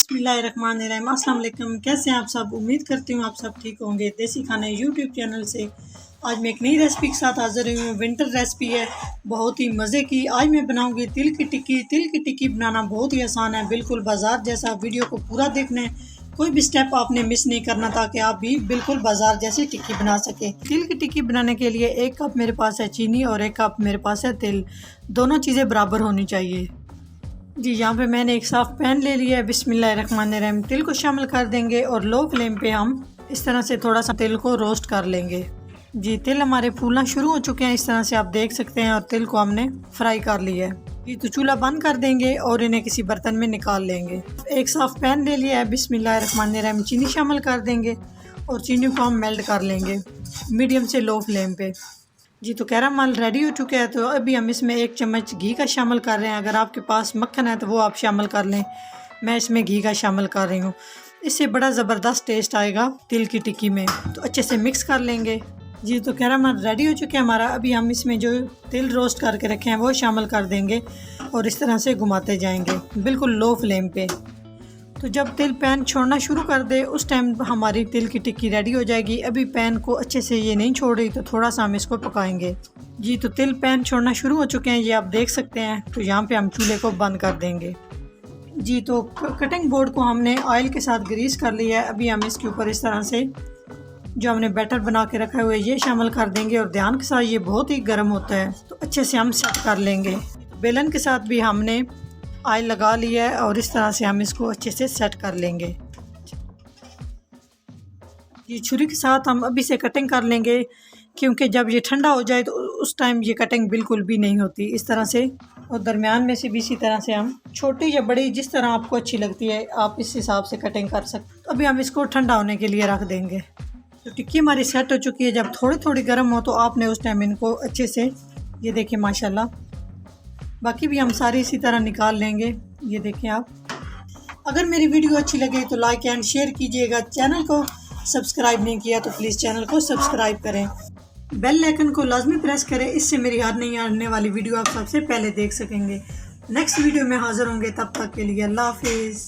बिस्मिल्लाहिर्रहमानिर्रहीम। अस्सलाम वालेकुम। कैसे हैं आप सब? उम्मीद करती हूँ आप सब ठीक होंगे। देसी खाना यूट्यूब चैनल से आज मैं एक नई रेसिपी के साथ हाजिर हुई हूँ। विंटर रेसिपी है, बहुत ही मज़े की। आज मैं बनाऊँगी तिल की टिक्की। तिल की टिक्की बनाना बहुत ही आसान है, बिल्कुल बाजार जैसा। वीडियो को पूरा देखना है, कोई भी स्टेप आपने मिस नहीं करना, ताकि आप भी बिल्कुल बाजार जैसी टिक्की बना सकें। तिल की टिक्की बनाने के लिए 1 कप मेरे पास है चीनी और 1 कप मेरे पास है तिल। दोनों चीज़ें बराबर होनी चाहिए। जी, यहाँ पे मैंने एक साफ़ पैन ले लिया है। बिस्मिल्लाहिर्रहमानिर्रहीम। तिल को शामिल कर देंगे और लो फ्लेम पे हम इस तरह से थोड़ा सा तिल को रोस्ट कर लेंगे। जी, तिल हमारे फूलना शुरू हो चुके हैं, इस तरह से आप देख सकते हैं, और तिल को हमने फ्राई कर लिया है। जी, तो चूल्हा बंद कर देंगे और इन्हें किसी बर्तन में निकाल लेंगे। एक साफ़ पैन ले लिया है। बिस्मिल्लाहिर्रहमानिर्रहीम। चीनी शामिल कर देंगे और चीनी को हम मेल्ट कर लेंगे मीडियम से लो फ्लेम पे। जी, तो कैरामल रेडी हो चुका है। तो अभी हम इसमें 1 चम्मच घी का शामिल कर रहे हैं। अगर आपके पास मक्खन है तो वो आप शामिल कर लें, मैं इसमें घी का शामिल कर रही हूँ। इससे बड़ा ज़बरदस्त टेस्ट आएगा तिल की टिक्की में। तो अच्छे से मिक्स कर लेंगे। जी, तो कैरामल रेडी हो चुका है हमारा। अभी हम इसमें जो तिल रोस्ट करके रखे हैं वो शामिल कर देंगे और इस तरह से घुमाते जाएंगे बिल्कुल लो फ्लेम पे। तो जब तिल पैन छोड़ना शुरू कर दे उस टाइम हमारी तिल की टिक्की रेडी हो जाएगी। अभी पैन को अच्छे से ये नहीं छोड़ रही, तो थोड़ा सा हम इसको पकाएंगे। जी, तो तिल पैन छोड़ना शुरू हो चुके हैं, ये आप देख सकते हैं। तो यहाँ पे हम चूल्हे को बंद कर देंगे। जी, तो कटिंग बोर्ड को हमने ऑयल के साथ ग्रीस कर लिया है। अभी हम इसके ऊपर इस तरह से जो हमने बैटर बना के रखा हुआ है ये शामिल कर देंगे, और ध्यान के साथ, ये बहुत ही गर्म होता है, तो अच्छे से हम सेट कर लेंगे। बेलन के साथ भी हमने ऑयल लगा लिया है और इस तरह से हम इसको अच्छे से सेट कर लेंगे। ये छुरी के साथ हम अभी से कटिंग कर लेंगे, क्योंकि जब ये ठंडा हो जाए तो उस टाइम ये कटिंग बिल्कुल भी नहीं होती। इस तरह से, और दरमियान में से भी इसी तरह से हम छोटी या बड़ी जिस तरह आपको अच्छी लगती है आप इस हिसाब से कटिंग कर सकते। तो अभी हम इसको ठंडा होने के लिए रख देंगे। तो टिक्की हमारी सेट हो चुकी है। जब थोड़ी थोड़ी गर्म हो तो आपने उस टाइम इनको अच्छे से, ये देखिए माशाल्लाह, बाकी भी हम सारी इसी तरह निकाल लेंगे। ये देखें आप। अगर मेरी वीडियो अच्छी लगे तो लाइक एंड शेयर कीजिएगा। चैनल को सब्सक्राइब नहीं किया तो प्लीज़ चैनल को सब्सक्राइब करें। बेल आइकन को लाजमी प्रेस करें, इससे मेरी हर नई आने वाली वीडियो आप सबसे पहले देख सकेंगे। नेक्स्ट वीडियो में हाज़िर होंगे, तब तक के लिए अल्लाह हाफिज़।